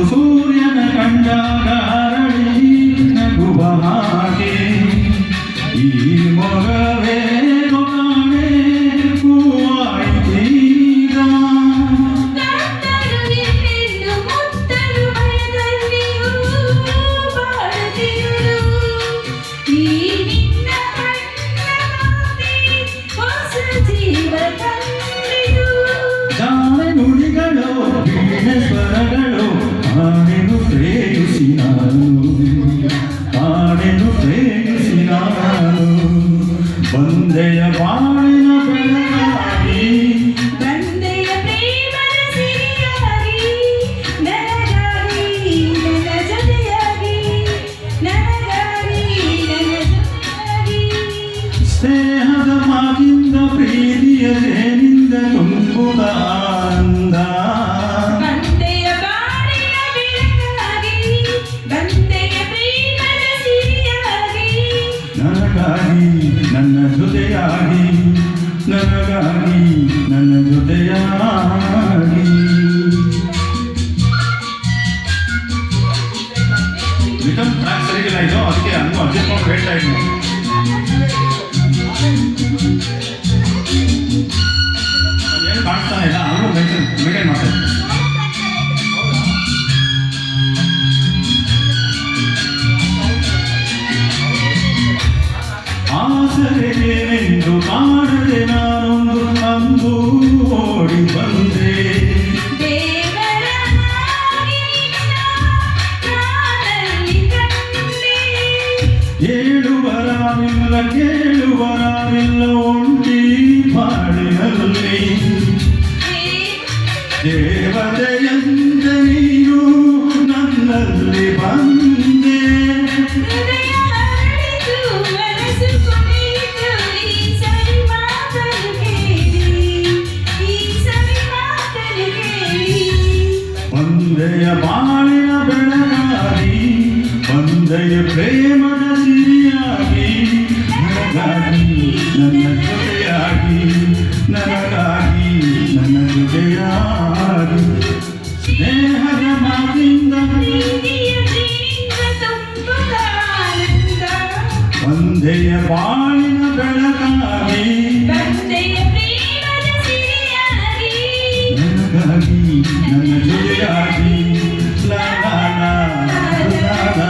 ಸೂರ್ಯನ ಕಂಡಾಗ ಅರಳಿ ನಗುವ ಹಾಗೆ ಈ ಮೊಗವೇ ಕಾಣೆ ಹೂವಾಯ್ತೀಗ ಜಾಣೆ ನುಡಿಗಳು ವೀಣೆ ಸ್ವರಗಳು ಹಾಡೆನು ಪ್ರೇಮಿಸಿ ನಾನು ಬಂದೆಯ ಬಾಳಿನ ಬೆಳಕಾಗಿ ಬಂದೆಯ ಪ್ರೇಮದ ಸಿರಿಯಾಗಿ ನನಗಾಗಿ ನನ್ನ ಜೊತೆಯಾಗಿ ನನಗಾಗಿ ನನ್ನ ಜೊತೆಯಾಗಿ ಸ್ನೇಹದ ಮಾಗಿಂದ ಪ್ರೀತಿಯ ಜೇನಿಂದ ತುಂಬುವ ಆನಂದ ಬಂದೆಯ ಬಾಳಿನ ಬೆಳಕಾಗಿ ಬಂದೆಯ ಪ್ರೇಮದ ಸಿರಿಯಾಗಿ ನನಗಾಗಿ ನನ್ನ ಜೊತೆಯಾಗಿ ನನಗಾಗಿ ನನ್ನ ಜೊತೆಯಾಗಿ ರಿಟರ್ನ್ ಟ್ರ್ಯಾಕ್ ಸರಿಗಿಲ್ಲ ಇದು ಅದಕ್ಕೆ ಹಂಗೂ ಅಡ್ಜಸ್ಟ್ ಮಾಡಿ ಹೇಳ್ತಾ ಇದ್ದೀನಿ ಏನು ಕಾಣಿಸ್ತಾನೆ ಇಲ್ಲ ಹಂಗೂ ಮೇಂಟೈನ್ ಮಾಡ್ತಾ ಇದ್ದೀನಿ ಆಸರೆಗೆಂದು ಕಾಣದೆ ನಾನೊಂದು ಅಂದು ಓಡಿ ಬಂದೆ ದೇವರ ಹಾಗೆ ನಾನಲ್ಲಿ ಕಂಡೆ ಹೇಳುವರಾವಿಲ್ಲ ಕೇಳುವರಾವಿಲ್ಲ ಒಂಟಿ ಬಾಳಿನಲ್ಲಿ ದೇವತೆಯಂದ ನೀನು ನನ್ನಲ್ಲಿ ಬಂದೆ ಹೃದಯ ಹರಡಿತು ಮನಸ್ಸು ಕುಣಿತು ಈ ಸವಿ ಮಾತನ್ನು ಕೇಳಿ ಈ ಸವಿ ಮಾತನ್ನು ಕೇಳಿ ಬಂದೆಯ ಬಾಳಿನ ಬೆಳಗಾಗಿ ಬಂದೆಯ ಪ್ರೇಮದ ಸಿರಿಯಾಗಿ ನನಗಾಗಿ ನನ್ನ ಜೊತೆಯಾಗಿ ನನಗಾಗಿ ನನ್ನ ಜೊತೆಯಾಗಿ ಸ್ನೇಹದ ಮಾತಿಂದ ಪ್ರೀತಿಯ ಜೀವಿತ ತುಂಬುವ ಆನಂದ ಬಂದೆಯ ಬಾಳಿನ ಬೆಳಕಾಗಿ ಬಂದೆಯ ಪ್ರೇಮದ ಸಿರಿಯಾಗಿ ನನಗಾಗಿ ನನ್ನ ಜೊತೆಯಾಗಿ ಲಾ ಲಾ ಲಾ ಲಾ ಲಾ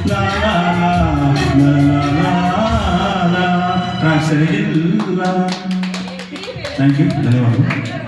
ಲಾ ಲಾ ಲಾ ಲಾ ಲಾ ಲಾ. ಟ್ರ್ಯಾಕ್ ಸರಿಗಿಲ್ಲ. ಥ್ಯಾಂಕ್ ಯು, ಧನ್ಯವಾದಗಳು.